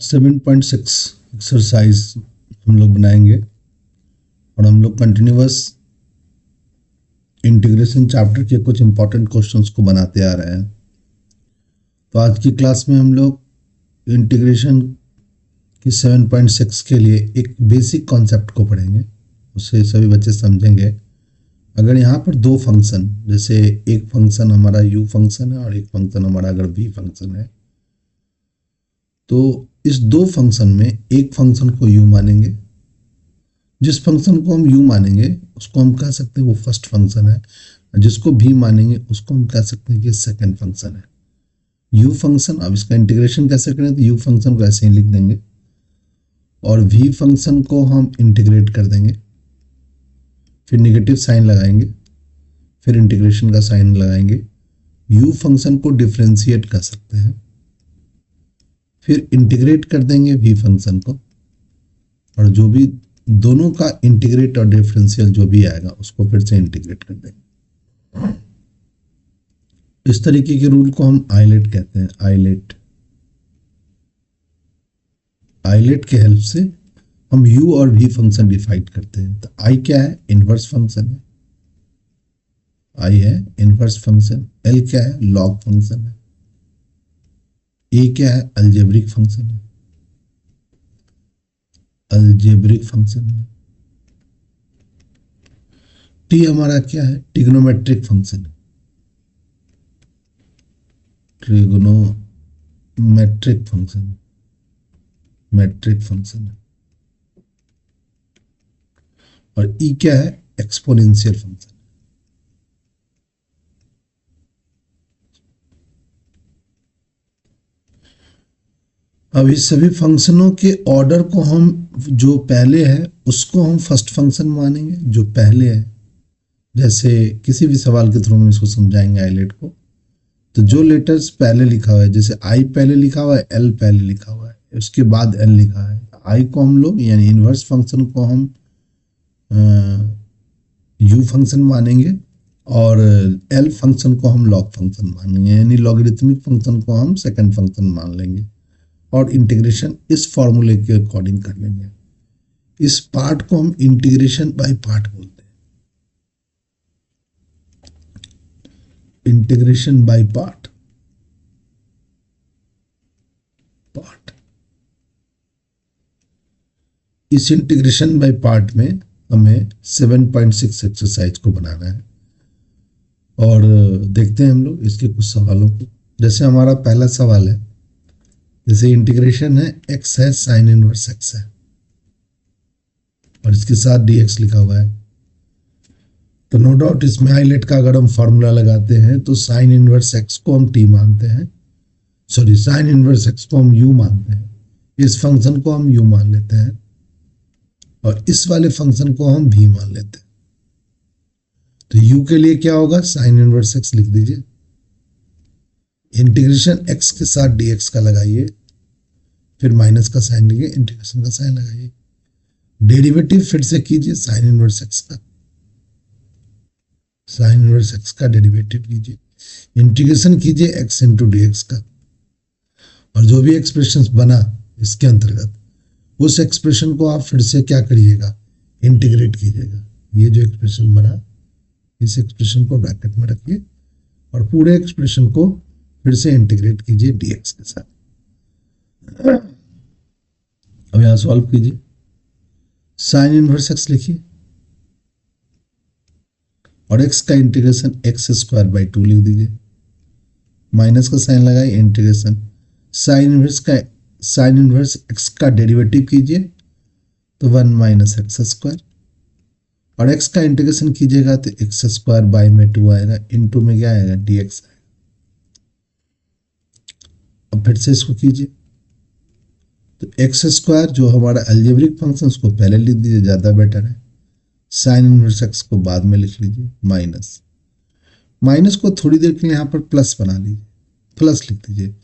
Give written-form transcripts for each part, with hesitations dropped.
7.6 exercise हम लोग बनाएंगे और हम लोग कंटिन्यूअस इंटीग्रेशन चैप्टर के कुछ इंपॉर्टेंट क्वेश्चंस को बनाते आ रहे हैं। तो आज की क्लास में हम लोग इंटीग्रेशन की 7.6 के लिए एक बेसिक कॉन्सेप्ट को पढ़ेंगे, उससे सभी बच्चे समझेंगे। अगर यहाँ पर दो फंक्शन, जैसे एक फंक्शन हमारा u फंक्शन है और एक फंक्शन हमारा अगर v फंक्शन है, तो इस दो फंक्शन में एक फंक्शन को u मानेंगे, जिस फंक्शन को हम u मानेंगे उसको हम कह सकते हैं वो फर्स्ट फंक्शन है, जिसको v मानेंगे उसको हम कह सकते हैं कि सेकंड फंक्शन है। u फंक्शन, अब इसका इंटीग्रेशन कैसे करें, तो u फंक्शन को ऐसे ही लिख देंगे और v फंक्शन को हम इंटीग्रेट कर देंगे, फिर नेगेटिव साइन लगाएंगे, फिर इंटीग्रेशन का साइन लगाएंगे। u फंक्शन को डिफरेंशिएट कर सकते हैं, फिर इंटीग्रेट कर देंगे v फंक्शन को, और जो भी दोनों का इंटीग्रेट और डिफरेंशियल जो भी आएगा उसको फिर से इंटीग्रेट कर देंगे। इस तरीके के रूल को हम आइलेट कहते हैं। आइलेट के हेल्प से हम u और v फंक्शन डिफाइन करते हैं। तो i क्या है, इनवर्स फंक्शन है, i है इनवर्स फंक्शन, l क्या है, लॉग फंक्शन है, a क्या है, अलजेब्रिक फंक्शन है, t हमारा क्या है, ट्रिग्नोमेट्रिक फंक्शन है, ट्रिग्नोमेट्रिक फंक्शन, मैट्रिक फंक्शन है, और e क्या है, एक्सपोनेंशियल फंक्शन। अब इस सभी फंक्शनों के ऑर्डर को हम, जो पहले है उसको हम फर्स्ट फंक्शन मानेंगे, जो पहले है। जैसे किसी भी सवाल के थ्रू हम इसको समझाएंगे आइलेट को। तो जो लेटर्स पहले लिखा हुआ है, जैसे i पहले लिखा हुआ है, l पहले लिखा हुआ है, उसके बाद l लिखा है, i को हम लोग यानी इनवर्स फंक्शन को हम u फंक्शन मानेंगे और l फंक्शन को हम लॉग फंक्शन मानेंगे, यानी लॉगरिथमिक फंक्शन को हम सेकंड फंक्शन मान लेंगे और इंटीग्रेशन इस फॉर्मूले के अकॉर्डिंग कर लेंगे। इस पार्ट को हम इंटीग्रेशन बाय पार्ट बोलते हैं, इंटीग्रेशन बाय पार्ट। इस इंटीग्रेशन बाय पार्ट में हमें 7.6 एक्सरसाइज को बनाना है और देखते हैं हम लोग इसके कुछ सवालों को। जैसे हमारा पहला सवाल है, जैसे इंटीग्रेशन है, x है साइन इनवर्स x है और इसके साथ dx लिखा हुआ है। तो नो डाउट इसमें आइलेट का अगर हम फॉर्मूला लगाते हैं तो साइन इनवर्स x को हम t मानते हैं, सॉरी साइन इनवर्स x को हम u मानते हैं, इस फंक्शन को हम u मान लेते हैं और इस वाले फंक्शन को हम v मान लेते हैं। तो u के लिए क्या होगा, साइन इनवर्स x लिख दीजिए, इंटीग्रेशन x के साथ dx का लगाइए, फिर माइनस का साइन लीजिए, इंटीग्रेशन का साइन लगाइए, डेरिवेटिव फिर से कीजिए साइन इनवर्स x का, साइन इनवर्स x का डेरिवेटिव कीजिए, इंटीग्रेशन कीजिए x इंटू dx का, और जो भी एक्सप्रेशन बना इसके अंतर्गत उस एक्सप्रेशन को आप फिर से क्या करिएगा, इंटीग्रेट कीजिएगा। ये जो एक्सप्रेशन बना इस एक्सप्रेशन को ब्रैकेट में रखिए और पूरे एक्सप्रेशन को फिर से इंटीग्रेट कीजिए dx के साथ। अब यहां सॉल्व कीजिए, साइन इनवर्स x लिखिए और x का इंटीग्रेशन x स्क्वायर बाई 2 लिख दीजिए, माइनस का साइन लगाइए, इंटीग्रेशन साइन इनवर्स x का डेरिवेटिव कीजिए तो 1 माइनस एक्स स्क्वायर, और x का इंटीग्रेशन कीजिएगा तो x स्क्वायर बाई में 2 आएगा, इनटू में क्या आएगा, dx आएगा। अब फिर से इसको कीजिए, तो एक्स स्क्वायर जो हमारा अलजेब्रिक फंक्शन उसको पहले लिख दीजिए, ज़्यादा बेटर है, साइन इनवर्स एक्स को बाद में लिख लीजिए, माइनस को थोड़ी देर के लिए यहाँ पर प्लस बना लीजिए, प्लस लिख दीजिए,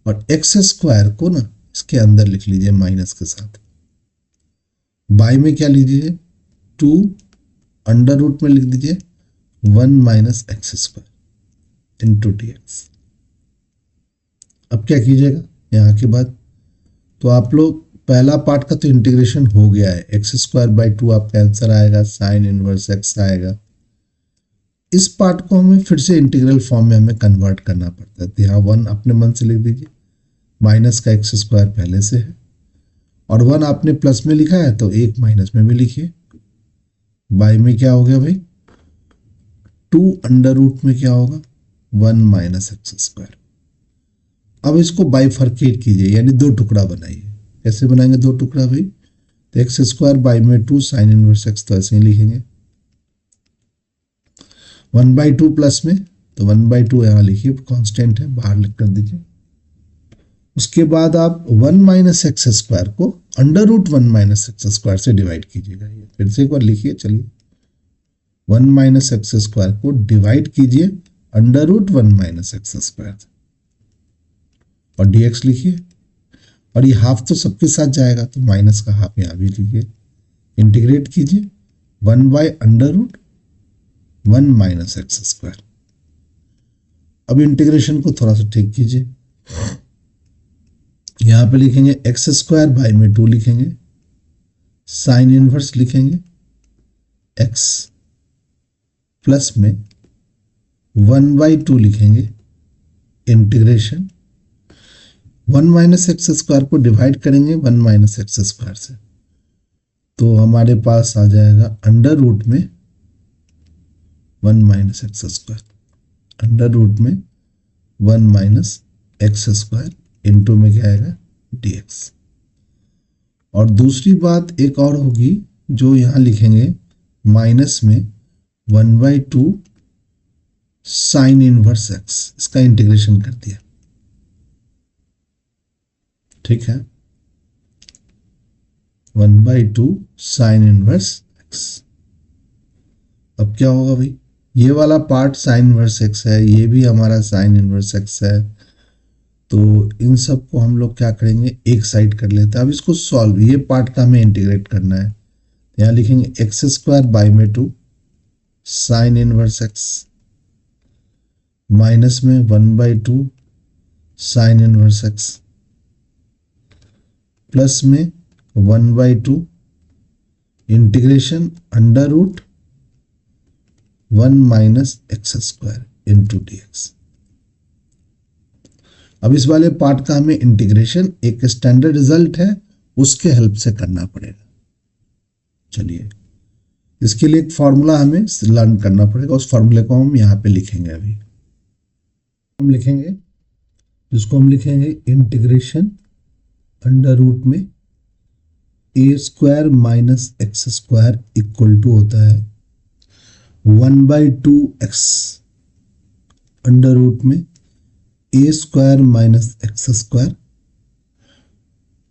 और एक्स स्क्वायर को ना इसके अंदर लिख लीजिए माइनस के साथ, बाई में क्या लीजिए, 2 अंडर रूट में लिख दीजिए 1 minus x square into dx। अब क्या कीजिएगा, यहाँ के बाद तो आप लोग पहला पार्ट का तो इंटीग्रेशन हो गया है, x²/2 आपका आंसर आएगा, साइन इनवर्स x आएगा। इस पार्ट को हमें फिर से इंटीग्रल फॉर्म में हमें कन्वर्ट करना पड़ता है। तो यहाँ 1 अपने मन से लिख दीजिए, माइनस का x² पहले से है, और 1 आपने प्लस में लिखा है तो 1 माइनस में भी लिखिए। बाई में क्या हो गया भाई, 2 अंडर रूट में क्या होगा, 1 माइनस x²। अब इसको बाइफर्केट कीजिए, यानी दो टुकड़ा बनाइए। कैसे बनाएंगे दो टुकड़ा भाई, तो x² बाई में 2 साइन इनवर्स x, तो ऐसे ही लिखेंगे। 1/2 प्लस में, तो 1/2 यहाँ लिखिए, कांस्टेंट है, बाहर लिख कर दीजिए। उसके बाद आप 1 माइनस x² को अंडर रूट 1 माइनस x² से डिवाइड कीजिएगा। फिर से एक बार लिखिए, चलिए 1 माइनस x² को डिवाइड कीजिए अंडर रूट 1 माइनस x² से, और dx लिखिए। और ये हाफ तो सबके साथ जाएगा, तो माइनस का हाफ यहाँ भी लिखिए। इंटीग्रेट कीजिए 1 by under root 1 minus x²। अब इंटीग्रेशन को थोड़ा सा ठीक कीजिए, यहां पे लिखेंगे x² बाई में 2 लिखेंगे, साइन इनवर्स लिखेंगे x, प्लस में 1/2 लिखेंगे, इंटीग्रेशन 1 माइनस x² को डिवाइड करेंगे 1 माइनस x² से, तो हमारे पास आ जाएगा अंडर रूट में 1 माइनस x², अंडर रूट में 1 माइनस x², इनटू में क्या आएगा dx। और दूसरी बात एक और होगी, जो यहां लिखेंगे माइनस में 1/2 साइन इनवर्स x, इसका इंटीग्रेशन कर दिया, ठीक है, 1/2 साइन इनवर्स x। अब क्या होगा भाई, ये वाला पार्ट साइन इनवर्स x है, ये भी हमारा साइन इनवर्स x है, तो इन सब को हम लोग क्या करेंगे, एक साइड कर लेते हैं। अब इसको सॉल्व, ये पार्ट का हमें इंटीग्रेट करना है, यहां लिखेंगे x² बाई में 2 साइन इनवर्स x, माइनस में 1/2 साइन इनवर्स x, प्लस में 1/2 integration under root 1 minus x² into dx। अब इस वाले पार्ट का हमें इंटीग्रेशन, एक स्टैंडर्ड रिजल्ट है, उसके हेल्प से करना पड़ेगा। चलिए, इसके लिए एक फॉर्मूला हमें लर्न करना पड़ेगा, उस फॉर्मूले को हम यहाँ पे लिखेंगे। अभी हम लिखेंगे, जिसको हम लिखेंगे इंटीग्रेशन अंडर रूट में a² minus x² equal to होता है 1/2x अंडर रूट में a² माइनस x²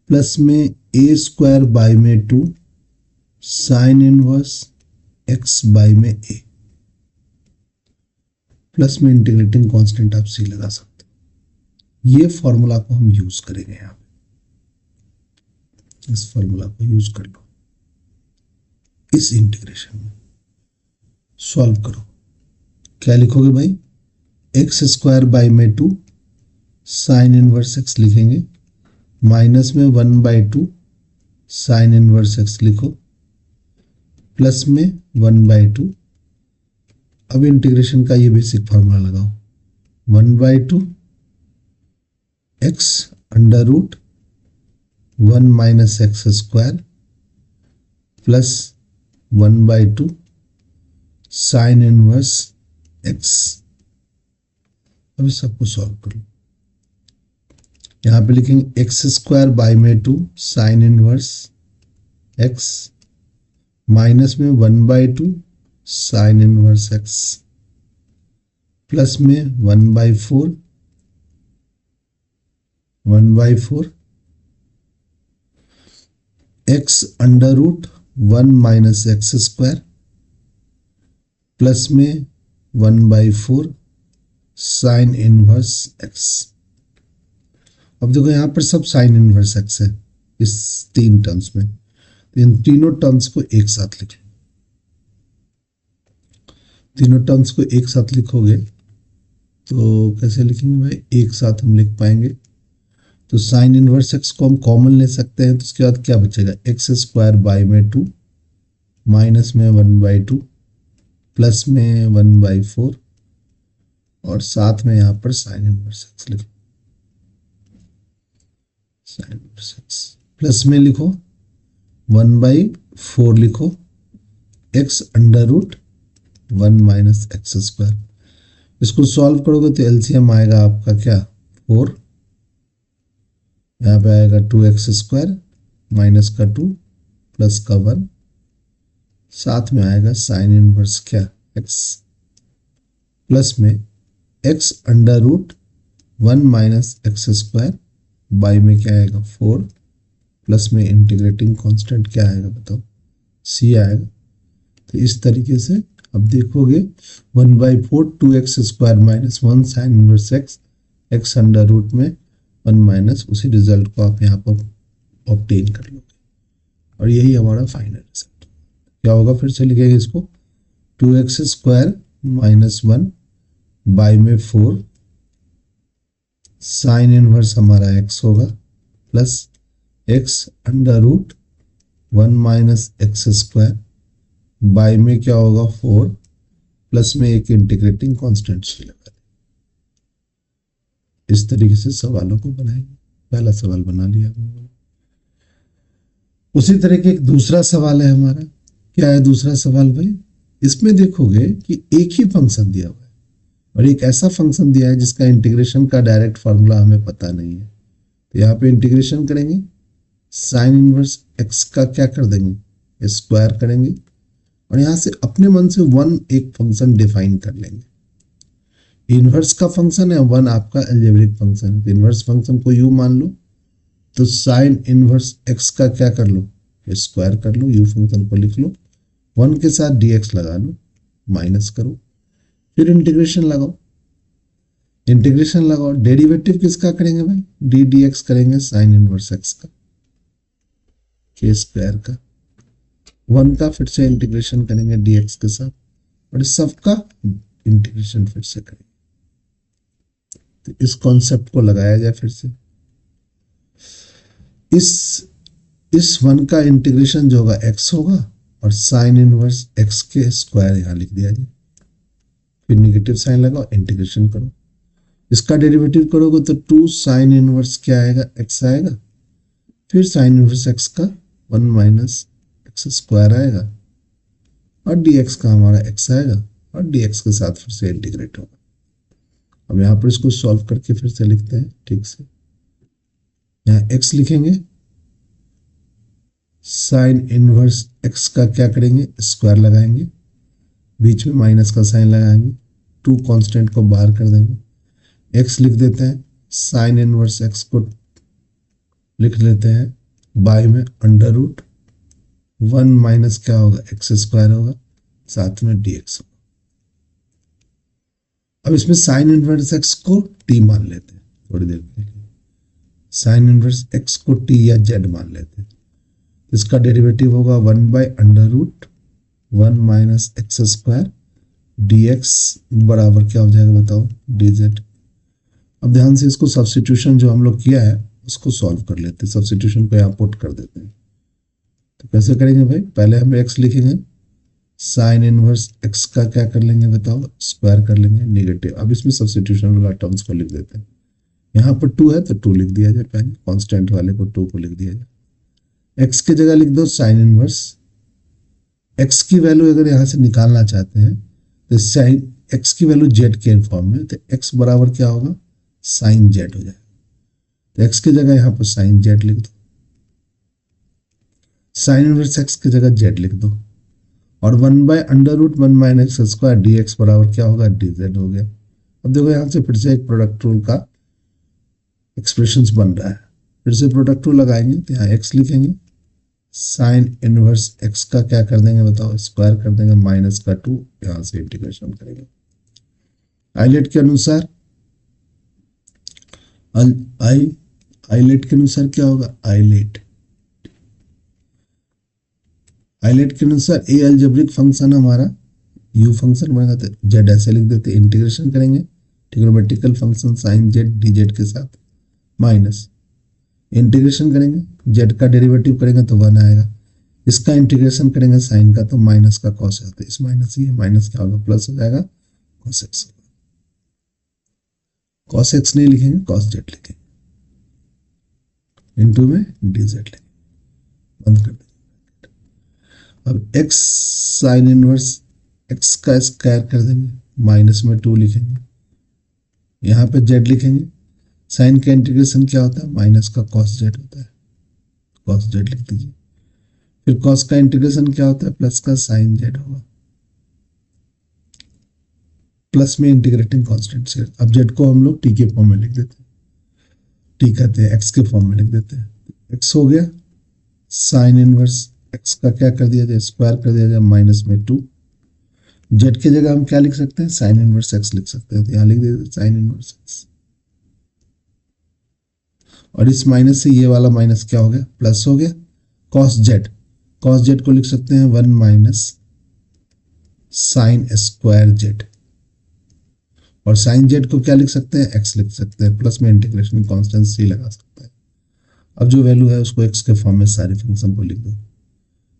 प्लस में a² बाई में 2 साइन इनवर्स x बाई में a, प्लस में इंटीग्रेटिंग कांस्टेंट आप c लगा सकते हो। ये फॉर्मूला को हम यूज करेंगे, यहां पे इस फॉर्मूला को यूज कर लो, इस इंटीग्रेशन में सॉल्व करो। क्या लिखोगे भाई, x² बाई में 2 साइन इनवर्स x लिखेंगे, माइनस में 1/2 साइन इनवर्स x लिखो, प्लस में 1/2। अब इंटीग्रेशन का ये बेसिक फॉर्मूला लगाओ, 1/2 x under root 1 minus x² plus 1/2 sine inverse x। अब इस सबको सॉल्व करो, यहां पे लिखेंगे x² बाई में 2 साइन इनवर्स x, माइनस में 1/2 साइन इनवर्स x, प्लस में 1/4 x under root 1 minus x² plus में 1/4 साइन इनवर्स x। अब देखो यहां पर सब साइन इनवर्स x है इस 3 टर्म्स में, तो इन तीनों टर्म्स को एक साथ लिखें। तीनों टर्म्स को एक साथ लिखोगे तो कैसे लिखेंगे भाई, एक साथ हम लिख पाएंगे, तो साइन इनवर्स एक्स को हम कॉमन ले सकते हैं, तो उसके बाद क्या बचेगा, एक्स स्क्वायर बाई में 2, माइनस में 1/2, प्लस में 1/4, और साथ में यहाँ पर साइन इनवर्स एक्स लिखो, साइन इनवर्स एक्स, प्लस में लिखो 1/4 लिखो, X under root 1 minus x square. इसको सॉल्व करोगे तो एलसीएम आएगा आपका क्या, 4, यहाँ पे आएगा 2x स्क्वायर माइनस का 2 प्लस का 1, साथ में आएगा साइन इनवर्स क्या, x, प्लस में x under root 1 minus x square, by में क्या आएगा 4, प्लस में इंटीग्रेटिंग कांस्टेंट क्या आएगा बताओ, c आएगा। तो इस तरीके से अब देखोगे 1/4 2x square minus 1 sine inverse x, x under root में 1 माइनस, उसी रिजल्ट को आप यहाँ पर ऑब्टेन कर लोगे, और यही हमारा फाइनल रिजल्ट क्या होगा। फिर से लिखेंगे इसको, 2x स्क्वायर माइनस 1 बाई में 4 साइन इनवर्स हमारा x होगा, plus x under root 1 minus x square, by में क्या होगा 4, प्लस में एक इंटीग्रेटिंग कांस्टेंट सी लगा दें। इस तरीके से सवालों को बनाएंगे। पहला सवाल बना लिया हमने। उसी तरह के एक दूसरा सवाल है हमारा, क्या है दूसरा सवाल भाई, इसमें देखोगे कि एक ही फंक्शन दिया हुआ है और एक ऐसा फंक्शन दिया है जिसका इंटीग्रेशन का डायरेक्ट फार्मूला हमें पता नहीं है। तो यहाँ पे इंटीग्रेशन करेंगे, साइन इनवर्स एक्स का क्या कर देंगे, स्क्वायर करेंगे, और यहाँ से अपने मन से 1 एक फंक्शन डिफाइन कर लेंगे। इनवर्स का फंक्शन है, 1 आपका अलजेब्रिक फंक्शन है। इनवर्स फंक्शन को यू मान लो, तो साइन इनवर्स एक्स का क्या कर लो, स्क्वायर कर लो, यू फंक्शन को लिख लो, 1 के साथ dx लगा लो, माइनस करो, फिर इंटीग्रेशन लगाओ, इंटीग्रेशन लगाओ, डेरिवेटिव किसका करेंगे भाई, डी dx करेंगे साइन इनवर्स एक्स का, के स्क्वायर का, 1 का फिर से इंटीग्रेशन करेंगे dx के साथ, और इस सब का इंटीग्रेशन फिर से करेंगे। तो इस कॉन्सेप्ट को लगाया जाए फिर से, इस 1 का इंटीग्रेशन जो होगा x होगा, और साइन इनवर्स x के स्क्वायर यहां लिख दिया जाए, फिर निगेटिव साइन लगाओ, इंटीग्रेशन करो, इसका डेरिवेटिव करोगे तो 2 साइन इनवर्स क्या आएगा, x आएगा, फिर साइन इनवर्स x का 1 माइनस एक्स स्क्वायर आएगा, और dx का हमारा x आएगा, और dx के साथ फिर से इंटीग्रेट होगा। अब यहाँ पर इसको सॉल्व करके फिर से लिखते हैं ठीक से, यहाँ x लिखेंगे, साइन इनवर्स x का क्या करेंगे, स्क्वायर लगाएंगे, बीच में माइनस का साइन लगाएंगे, 2 कांस्टेंट को बाहर कर देंगे, x लिख देते हैं, साइन इनवर्स x को लिख लेते हैं, बाई में अंडर रूट 1 माइनस क्या होगा, एक्स स्क्वायर होगा, साथ में dx होगा। अब इसमें साइन इनवर्स x को t मान लेते हैं थोड़ी देर के लिए, साइन इनवर्स x को t या z मान लेते हैं, इसका डेरिवेटिव होगा 1 by under root 1 minus x square dx बराबर क्या हो जाएगा बताओ, dz। अब ध्यान से इसको सब्स्टिट्यूशन जो हम लोग किया है उसको सॉल्व कर लेते हैं, सब्स्टिट्यूशन को यहाँ पुट कर देते हैं। तो कैसे करेंगे भाई, पहले हम x लिखेंगे, साइन इनवर्स x का क्या कर लेंगे बताओ, स्क्वायर कर लेंगे, नेगेटिव। अब इसमें सब्स्टिट्यूशन वाला टर्म्स को लिख देते हैं, यहाँ पर 2 है तो 2 लिख दिया जाए, पहले कांस्टेंट वाले को 2 को लिख दिया जाए, x की जगह लिख दो साइन इनवर्स, x की वैल्यू अगर यहाँ से निकालना चाहते हैं तो साइन x की वैल्यू z के फॉर्म में, तो x बराबर क्या होगा, साइन z हो जाएगा, तो x की जगह यहाँ पर साइन z लिख दो, साइन इनवर्स x की जगह z लिख दो, और 1 by under root 1 minus x square dx बराबर क्या होगा, dz हो गया। अब देखो यहाँ से फिर से एक प्रोडक्ट रूल का एक्सप्रेशंस बन रहा है, फिर से प्रोडक्ट रूल लगाएंगे, तो यहाँ x लिखेंगे, साइन इनवर्स x का क्या कर देंगे बताओ, स्क्वायर कर देंगे, माइनस का 2, यहाँ से इंटीग्रेशन करेंगे। आइलेट के अनुसार आइलेट के अनुसार क्या होगा, आइलेट के अनुसार ए अलजेब्रिक फंक्शन हमारा यू फंक्शन बनेगा, तो जेड ऐसे लिख देते, इंटीग्रेशन करेंगे trigonometrical function sine Z dz के साथ, माइनस इंटीग्रेशन करेंगे जेड का डेरिवेटिव करेंगे तो 1 आएगा, इसका इंटीग्रेशन करेंगे साइन का तो माइनस का कॉस आता है, इस माइनस ये माइनस क्या होगा प्लस हो जाएगा कॉस एक्स होगा। कॉस एक्स नहीं लिखेंगे कॉस जेड लिखेंगे, इनटू में डी जेड लिखेंगे, बंद कर देंगे। अब एक्स साइन इनवर्स एक्स का स्क्वायर कर देंगे, माइनस में 2 लिखेंगे, यहाँ पे जेड लिखेंगे, साइन का इंटीग्रेशन क्या होता है माइनस का कॉस जेड होता है, कॉस जेड लिख दीजिए। फिर कॉस का इंटीग्रेशन क्या होता है प्लस का साइन जेड होगा, प्लस में इंटीग्रेटिंग कांस्टेंट से। अब जेड को हम लोग टी के फॉर्म में लिख देते हैं, टी कहते हैं एक्स के फॉर्म में लिख देते हैं, एक्स हो गया साइन इनवर्स एक्स का क्या कर दिया जाए स्क्वायर कर दिया जाए माइनस में 2, जेड की जगह हम क्या लिख सकते हैं साइन इनवर्स एक्स लिख सकते हैं, तो यहाँ लिख देते साइन इनवर्स एक्स, और इस माइनस से ये वाला माइनस क्या हो गया प्लस हो गया, कॉस जेड, कॉस जेड को लिख सकते हैं 1 माइनस साइन स्क्वायर जेड, और साइन जेड को क्या लिख सकते हैं एक्स लिख सकते हैं, प्लस में इंटीग्रेशन कांस्टेंट सी लगा सकते हैं। अब जो वैल्यू है उसको एक्स के फॉर्म में सारे फंक्शन को लिख दो,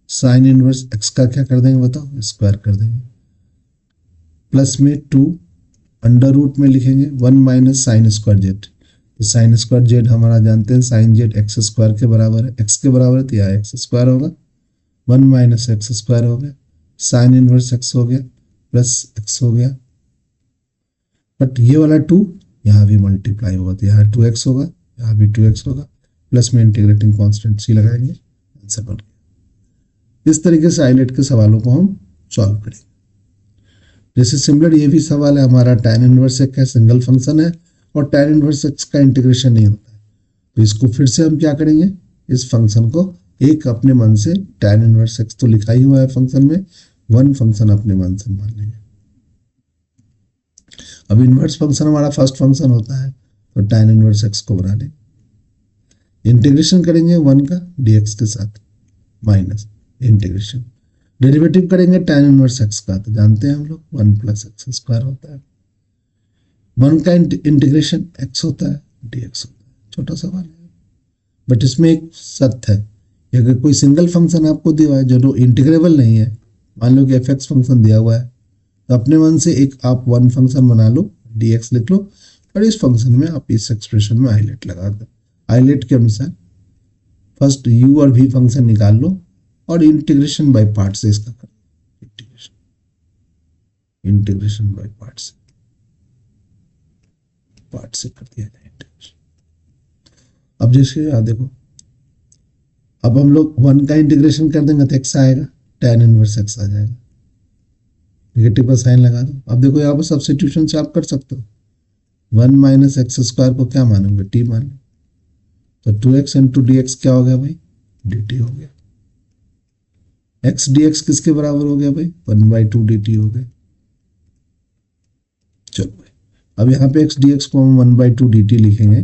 साइन इनवर्स एक्स का क्या कर देंगे बताओ स्क्वायर कर देंगे, प्लस में 2 अंडर रूट में लिखेंगे 1 माइनस साइन स्क्वायर जेड, तो साइन स्क्वायर जेड हमारा जानते हैं साइन जेड एक्स स्क्वायर के बराबर है, एक्स के बराबर है तो यहाँ एक्स स्क्वायर होगा, 1 माइनस एक्स स्क्वायर हो गया, साइन इनवर्स एक्स हो गया प्लस एक्स हो गया, बट ये वाला 2 यहाँ भी मल्टीप्लाई होगा तो यहाँ 2x होगा, यहाँ भी 2x होगा, प्लस में इंटीग्रेटिंग कांस्टेंट सी लगाएंगे, आंसर बन गया। इस तरीके से आइलेट के सवालों को हम सॉल्व करेंगे। जैसे सिमिलर ये भी सवाल है हमारा, tan इनवर्स एक्स है सिंगल फंक्शन है और tan इनवर्स एक्स का इंटीग्रेशन नहीं होता है, तो इसको फिर से हम क्या करेंगे इस फंक्शन को एक अपने मन से tan इनवर्स एक्स तो लिखा ही हुआ है फंक्शन में, 1 फंक्शन अपने मन से मान लेंगे। अब इनवर्स फंक्शन हमारा फर्स्ट फंक्शन होता है तो tan इनवर्स एक्स को बना लेंगे, इंटीग्रेशन करेंगे 1 का dx के साथ माइनस इंटीग्रेशन, डेरिवेटिव करेंगे tan इनवर्स एक्स का तो जानते हैं हम लोग 1 प्लस एक्स स्क्वायर होता है, 1 का इंटीग्रेशन x होता है dx होता है। छोटा सवाल है बट इसमें एक सत्य है, अगर कोई सिंगल फंक्शन आपको दिया हुआ है जो इंटीग्रेबल नहीं है, मान लो कि fx फंक्शन दिया हुआ है तो अपने मन से एक आप 1 फंक्शन बना लो dx लिख लो, और इस फंक्शन में आप इस एक्सप्रेशन में आइलेट लगा दो, आइलेट के अनुसार फर्स्ट u और v फंक्शन निकाल लो और इंटीग्रेशन बाय पार्ट से इसका कर इंटीग्रेशन बाय पार्ट से कर दिया जाए इंटीग्रेशन। अब जैसे देखो अब हम लोग 1 का इंटीग्रेशन कर देंगे तो x आएगा, tan इनवर्स x आ जाएगा, नेगेटिव का साइन लगा दो। अब देखो यहाँ पर सब्स्टिट्यूशन से आप कर सकते हो, 1 माइनस एक्स स्क्वायर को क्या मानोगे t मान लो, तो 2x इंटू डी एक्स क्या हो गया भाई dt हो गया, x dx किसके बराबर हो गया भाई 1/2 dt हो गया। चलो भाई अब यहाँ पे x dx को हम 1/2 dt लिखेंगे,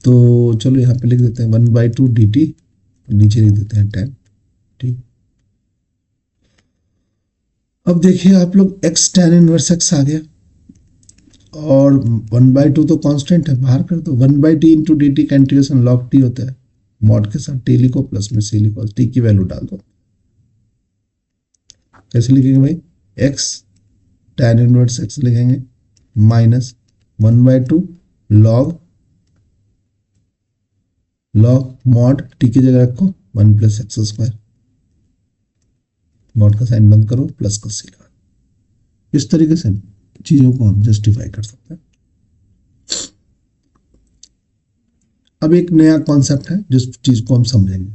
तो चलो यहाँ पे लिख देते हैं 1/2 dt, नीचे लिख देते हैं tan, ठीक। अब देखिए आप लोग x tan इनवर्स x आ गया और 1/2 तो कांस्टेंट है बाहर कर दो, 1/t इंटू डी टी का इंटीग्रेशन लॉग टी होता है, मॉड के साथ टी लिखो प्लस में सी लिखो, टी की वैल्यू डाल दो, कैसे लिखेंगे भाई x tan इनवर्स x लिखेंगे माइनस 1/2 लॉग मॉड टी की जगह रखो 1 प्लस एक्स स्क्वायर, मॉड का साइन बंद करो प्लस का सी लगा, इस तरीके से चीजों को हम जस्टिफाई कर सकते हैं। अब एक नया कॉन्सेप्ट है जिस चीज को हम समझेंगे,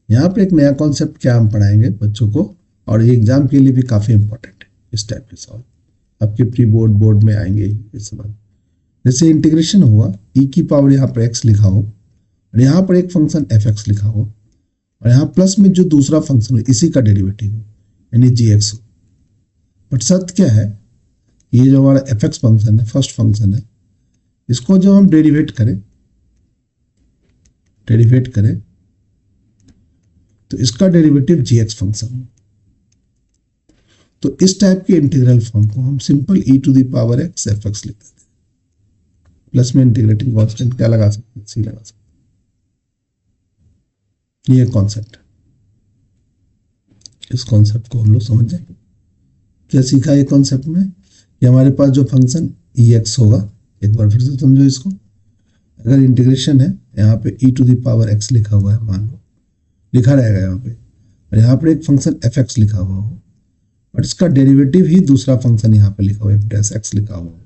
यहाँ पे एक नया कॉन्सेप्ट क्या हम पढ़ाएंगे बच्चों को, और ये एग्जाम के लिए भी काफी इंपॉर्टेंट है। इस टाइप के सवाल आपके प्री बोर्ड में आएंगे ये सवाल। जैसे इंटीग्रेशन हुआ e की पावर यहाँ पर x लिखा हो और यहाँ पर एक फंक्शन fx लिखा हो और यहाँ प्लस में जो दूसरा फंक्शन है इसी का डेरिवेटिव हो यानी gx हो, बट सत्य क्या है ये जो हमारा fx फंक्शन है फर्स्ट फंक्शन है, इसको जब हम डेरिवेट करें तो इसका डेरिवेटिव gx फंक्शन हो, तो इस टाइप के इंटीग्रल फॉर्म को हम simple e to the power x fx लिख देते हैं, प्लस में इंटीग्रेटिंग कांस्टेंट क्या लगा सकते हैं सी लगा सकते हैं। ये कॉन्सेप्ट, इस कॉन्सेप्ट को हम लोग समझ जाएंगे। क्या सीखा ये कॉन्सेप्ट में कि हमारे पास जो फंक्शन EX होगा, एक बार फिर से समझो इसको। अगर इंटीग्रेशन है, यहाँ पे e⁻x लिखा हुआ है, मान लो लिखा रहेगा यहाँ पे, और यहाँ पर एक फंक्शन fx लिखा हुआ हो, और इसका डेरिवेटिव ही दूसरा फंक्शन यहाँ पे लिखा हुआ है f'(x) लिखा हुआ है,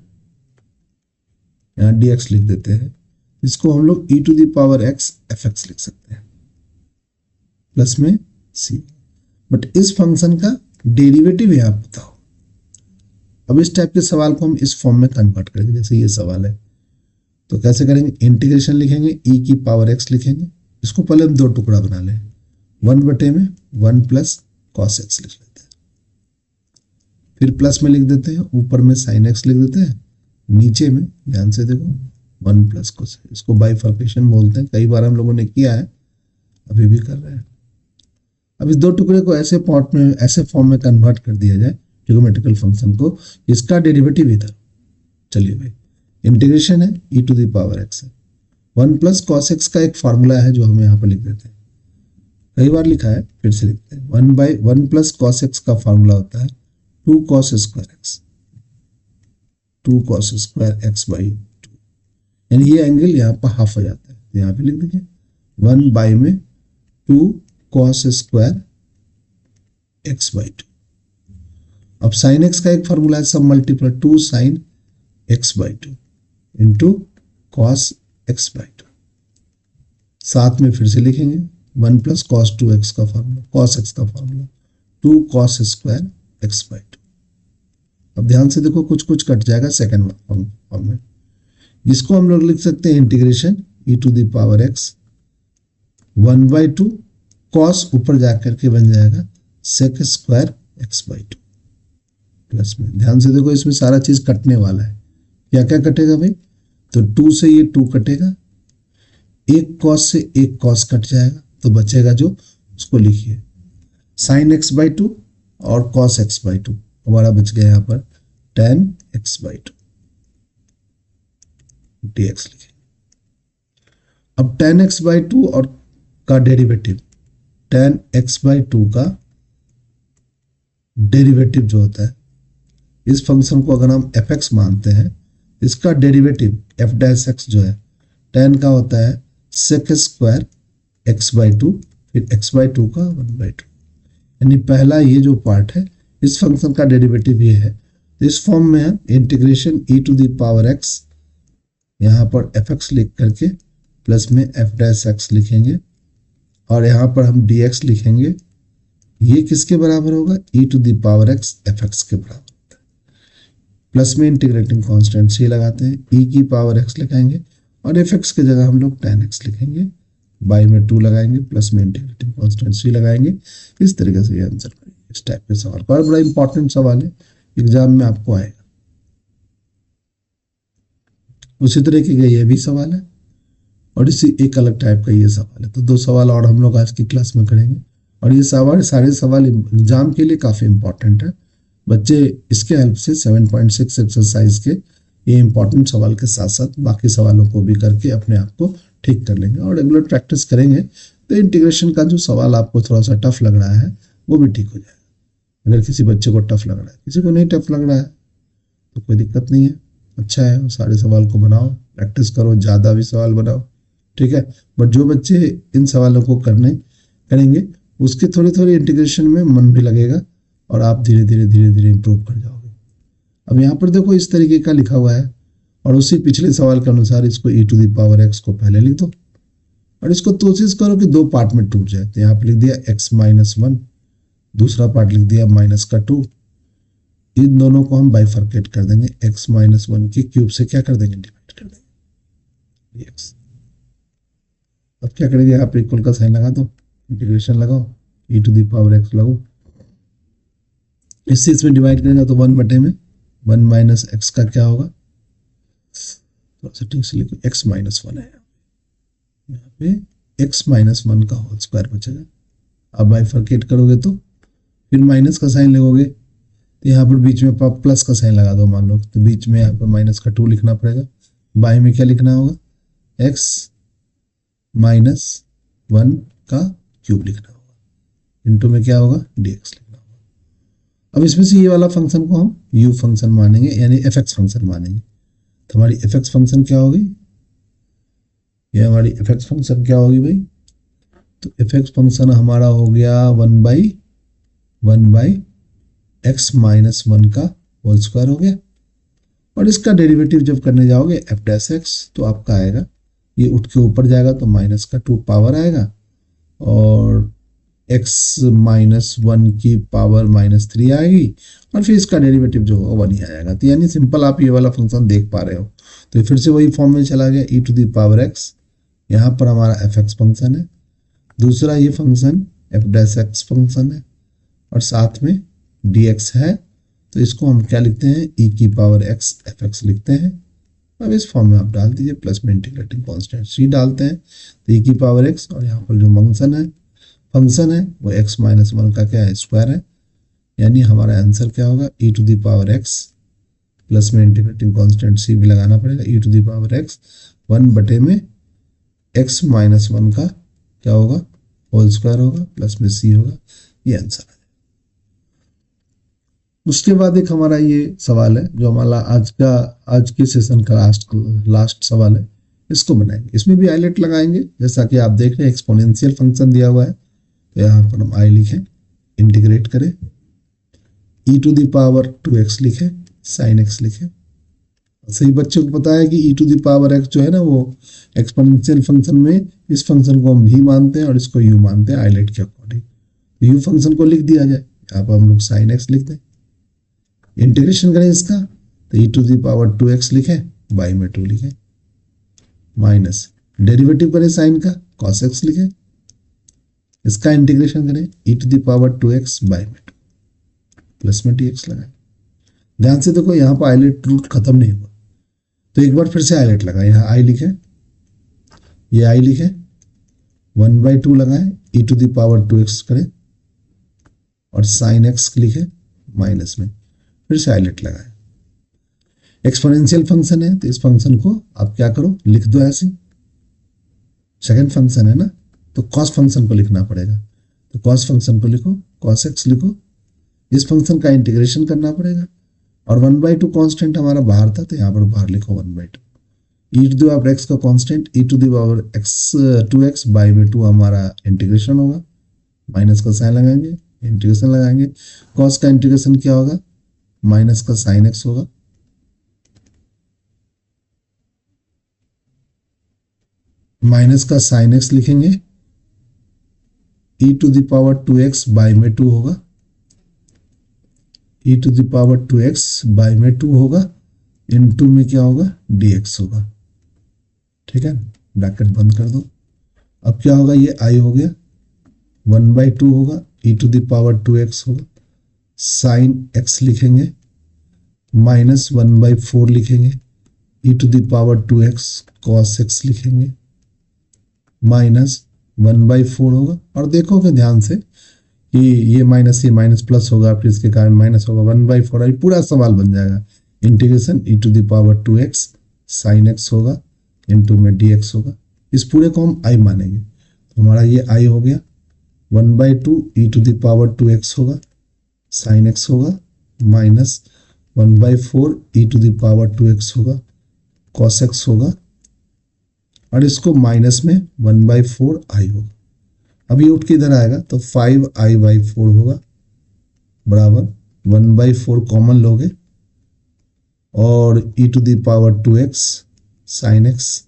यहाँ dx लिख देते हैं। इसको हम लोग e⁻x fx लिख सकते हैं प्लस में c। बट इस फंक्शन का डेरिवेटिव है आप बताओ। अब इस टाइप के सवाल को हम इस फॉर्म में कन्वर्ट करेंगे, जैसे ये सवाल है तो कैसे करेंगे, इंटीग्रेशन लिखेंगे, e⁻x लिखेंगे, इसको पहले हम दो टुकड़ा बना लें, 1/(1 + cos x) लिख लेते हैं, फिर प्लस में लिख देते हैं, ऊपर में sin x लिख देते हैं, नीचे में ध्यान से देखो 1 + cos, इसको बाइफर्केशन बोलते हैं, कई बार हम लोगों ने किया है, अभी भी कर रहे हैं। अब इस दो टुकड़े को ऐसे पॉट में, ऐसे फॉर्म में कन्वर्ट कर दिया जाए ट्रिगोनोमेट्रिकल फंक्शन को, इसका डेरिवेटिव इधर, चलिए भाई इंटीग्रेशन है e⁻x है, 1 + cos x का एक फार्मूला है जो हम यहाँ पर लिख देते हैं, कई बार लिखा है फिर से लिखते हैं, 1 + cos x का फार्मूला होता है 2 cos square x/2, यानी ये एंगल यहाँ पर हाफ हो जाता है, तो यहाँ पे लिख दीजिए 1/2 cos square x/2। अब sin x का एक फार्मूला है, सब multiply 2 sin x/2 into cos x/2, साथ में फिर से लिखेंगे 1 + cos 2x का फार्मूला, cos x का फार्मूला 2 cos square x/2। अब ध्यान से देखो कुछ कुछ कट जाएगा सेकंड फॉर्म में, जिसको हम लोग लिख सकते हैं इंटीग्रेशन e⁻x 1/2 cos ऊपर जाकर के बन जाएगा sec स्क्वायर x/2 प्लस में, ध्यान से देखो इसमें सारा चीज कटने वाला है, क्या क्या कटेगा भाई, तो 2 से ये 2 कटेगा, एक cos से एक cos कट जाएगा, तो बचेगा जो, उसको लिखिए sin x/2 और cos x/2, हमारा बच गया यहाँ पर tan x/2 dx लिखेंगे। अब tan x/2 और का डेरिवेटिव, tan x/2 का डेरिवेटिव जो होता है, इस फंक्शन को अगर हम fx मानते हैं, इसका डेरिवेटिव f'(x) जो है tan का होता है sec स्क्वायर x/2, फिर x/2 का 1/2, यानी पहला ये जो पार्ट है इस फंक्शन का डेरिवेटिव ये है। इस फॉर्म में हम इंटीग्रेशन e⁻x यहाँ पर fx लिख करके प्लस में f'(x) लिखेंगे, और यहाँ पर हम dx लिखेंगे, ये किसके बराबर होगा, e⁻x fx के बराबर होता है, प्लस में इंटीग्रेटिंग कांस्टेंट c लगाते हैं, e⁻x लिखेंगे, और fx की जगह हम लोग tan x लिखेंगे, बाई में 2 लगाएंगे, प्लस में इंटीग्रेटिंग कांस्टेंट c लगाएंगे। इस तरीके से ये आंसर करेंगे इस टाइप के सवाल का, और बड़ा इंपॉर्टेंट सवाल है, एग्जाम में आपको आएगा। उसी तरीके का ये भी सवाल है, और इसी एक अलग टाइप का ये सवाल है, तो 2 सवाल और हम लोग आज की क्लास में करेंगे, और ये सवाल, सारे सवाल एग्जाम के लिए काफी इंपॉर्टेंट है। बच्चे इसके हेल्प से 7.6 एक्सरसाइज के ये इंपॉर्टेंट सवाल के साथ साथ बाकी सवालों को भी करके अपने आप को ठीक कर लेंगे, और रेगुलर प्रैक्टिस करेंगे तो इंटीग्रेशन का जो सवाल आपको थोड़ा सा टफ लग रहा है वो भी ठीक हो जाएगा। अगर किसी बच्चे को टफ लग रहा है, किसी को नहीं टफ लग रहा है, तो कोई दिक्कत नहीं है, अच्छा है, सारे सवाल को बनाओ, प्रैक्टिस करो, ज़्यादा भी सवाल बनाओ, ठीक है। बट जो बच्चे इन सवालों को करेंगे उसके थोड़े थोड़े इंटीग्रेशन में मन भी लगेगा, और आप धीरे धीरे इंप्रूव कर जाओगे। अब यहाँ पर देखो इस तरीके का लिखा हुआ है, और उसी पिछले सवाल के अनुसार इसको e⁻x को पहले लिख दो, और इसको कोशिश करो कि 2 पार्ट में टूट जाए, तो यहाँ पर लिख दिया x-1, दूसरा पार्ट लिख दिया -2, इन दोनों को हम बाइफर्केट कर देंगे, x-1 के क्यूब से क्या कर देंगे, डिवाइड कर देंगे dx। अब क्या करेंगे, यहाँ पर इक्वल का साइन लगा दो, इंटीग्रेशन लगाओ, e⁻x लगाओ, इससे इसमें डिवाइड करेंगे तो 1/1 - x का क्या होगा, तो ठीक से लिखो x-1 है, यहाँ पे x-1 का होल स्क्वायर बचेगा। अब बाइफर्केट करोगे तो फिर माइनस का साइन लगोगे, तो यहाँ पर बीच में प्लस का साइन लगा दो मान लो, तो बीच में यहाँ पर -2 लिखना पड़ेगा, बाई में क्या लिखना होगा, x-1 का क्यूब लिखना होगा, इंटू में क्या होगा dx लिखना होगा। अब इसमें से ये वाला फंक्शन को हम u फंक्शन मानेंगे, यानी fx फंक्शन मानेंगे। तो हमारी fx फंक्शन क्या होगी, ये हमारी fx फंक्शन क्या होगी भाई, तो fx फंक्शन हमारा हो गया 1/1 x माइनस 1 का होल स्क्वायर हो गया। और इसका डेरिवेटिव जब करने जाओगे एफ डैश एक्स तो आपका आएगा, ये उठ के ऊपर जाएगा तो माइनस का 2 पावर आएगा, और x माइनस 1 की पावर -3 आएगी, और फिर इसका डेरिवेटिव जो होगा 1 ही आएगा। तो यानी सिंपल आप ये वाला फंक्शन देख पा रहे हो। तो फिर से वही फॉर्म में चला गया, e to the power x, यहाँ पर हमारा एफ एक्स फंक्शन है, दूसरा ये function F dash x function है, और साथ में dx है। तो इसको हम क्या लिखते हैं, e की पावर x एफ एक्स लिखते हैं। अब इस फॉर्म में आप डाल दीजिए, प्लस में इंटीग्रेटिंग कांस्टेंट c डालते हैं, तो e की पावर x, और यहाँ पर जो फंक्शन है वो x माइनस 1 का क्या है, स्क्वायर है। यानी हमारा आंसर क्या होगा, e to the power x, plus में इंटीग्रेटिंग कांस्टेंट c भी लगाना पड़ेगा, e to the power x 1 बटे में x माइनस 1 का क्या होगा, होल स्क्वायर होगा, प्लस में c होगा। ये आंसर है। उसके बाद एक हमारा ये सवाल है जो हमारा आज के सेशन का लास्ट सवाल है, इसको बनाएंगे। इसमें भी आईलेट लगाएंगे, जैसा कि आप देख रहे हैं एक्सपोनेंशियल फंक्शन दिया हुआ है, तो यहाँ पर हम आई लिखें, इंटीग्रेट करें, e to the power 2x लिखें, साइन x लिखें। सही बच्चों को पता है कि e to the power x जो है ना, वो एक्सपोनेंशियल फंक्शन में इस फंक्शन को हम v मानते हैं और इसको u मानते हैं आईलेट के अकॉर्डिंग। u फंक्शन को लिख दिया जाए, यहाँ पर हम लोग साइन x लिखते हैं, इंटीग्रेशन करें इसका, तो e to the power 2x लिखें, बाई में 2 लिखें, माइनस डेरिवेटिव करें साइन का, cos x लिखें, इसका इंटीग्रेशन करें, e to the power 2x by में 2, प्लस में dx लगाएं। ध्यान से देखो यहाँ पर आईलेट रूट खत्म नहीं हुआ, तो एक बार फिर से आईलेट लगाएं, यहाँ आई लिखें, ये आई लिखें, 1/2 लगाएं, e to the power 2x करें, और साइन x लिखें माइनस में, फिर से आईलेट लगाएं। एक्सपोनेंशियल फंक्शन है तो इस फंक्शन को आप क्या करो, लिख दो ऐसे, सेकंड फंक्शन है ना, तो कॉस फंक्शन को लिखना पड़ेगा, तो कॉस फंक्शन को लिखो, कॉस एक्स लिखो, इस फंक्शन का इंटीग्रेशन करना पड़ेगा, और 1/2 कांस्टेंट हमारा बाहर था, तो यहाँ पर बाहर लिखो 1/2, e to the power x का constant, e to the power x 2x by में 2 हमारा इंटीग्रेशन होगा, माइनस का साइन लगाएंगे, इंटीग्रेशन लगाएंगे, कॉस का इंटीग्रेशन क्या होगा, माइनस का साइन x होगा, माइनस का साइन x लिखेंगे, e to the power 2x by में 2 होगा, e to the power 2x by में 2 होगा, इनटू में क्या होगा, dx होगा। ठीक है, ब्रैकेट बंद कर दो। अब क्या होगा, ये i हो गया, 1/2 होगा, e to the power 2x होगा, साइन x लिखेंगे, माइनस 1/4 लिखेंगे, e to the power 2x cos x लिखेंगे, माइनस 1/4 होगा। और देखोगे ध्यान से कि ये माइनस प्लस होगा, फिर इसके कारण माइनस होगा, 1/4 पूरा सवाल बन जाएगा। Integration e to the power 2x sine x होगा, इनटू में dx होगा। इस पूरे को हम i मानेंगे, तो हमारा ये i हो गया, 1/2 e to the power 2x होगा, साइन x होगा, minus 1/4 e to the power 2x होगा, cos x होगा, और इसको माइनस में 1/4 i होगा। अब ये उठ के इधर आएगा तो 5i/4 होगा, बराबर 1/4 कॉमन लोगे, और e to the power 2x sine x,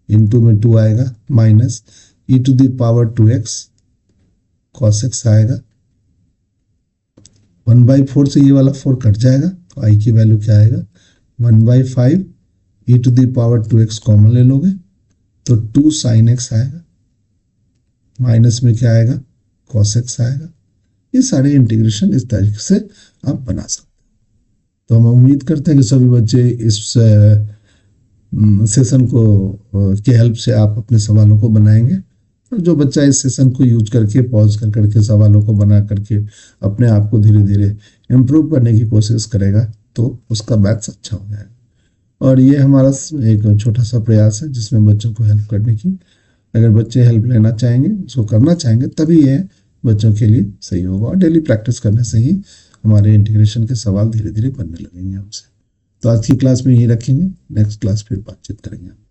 into में 2 आएगा, minus e to the power 2x cos x आएगा, 1/4 से ये वाला 4 कट जाएगा, तो i की वैल्यू क्या आएगा, 1/5 e to the power 2x common ले लोगे तो 2 साइन x आएगा, माइनस में क्या आएगा, cos x आएगा। ये सारे इंटीग्रेशन इस तरीके से आप बना सकते हैं। तो हम उम्मीद करते हैं कि सभी बच्चे इस सेशन को के हेल्प से आप अपने सवालों को बनाएंगे, और जो बच्चा इस सेशन को यूज करके पॉज कर करके सवालों को बना करके अपने आप को धीरे धीरे इम्प्रूव करने की कोशिश करेगा, तो उसका मैथ्स अच्छा हो जाएगा। और ये हमारा एक छोटा सा प्रयास है जिसमें बच्चों को हेल्प करने की अगर बच्चे हेल्प लेना चाहेंगे, उसको करना चाहेंगे, तभी ये बच्चों के लिए सही होगा। और डेली प्रैक्टिस करने से ही हमारे इंटीग्रेशन के सवाल धीरे धीरे बनने लगेंगे हमसे। तो आज की क्लास में यही रखेंगे, नेक्स्ट क्लास फिर बातचीत करेंगे।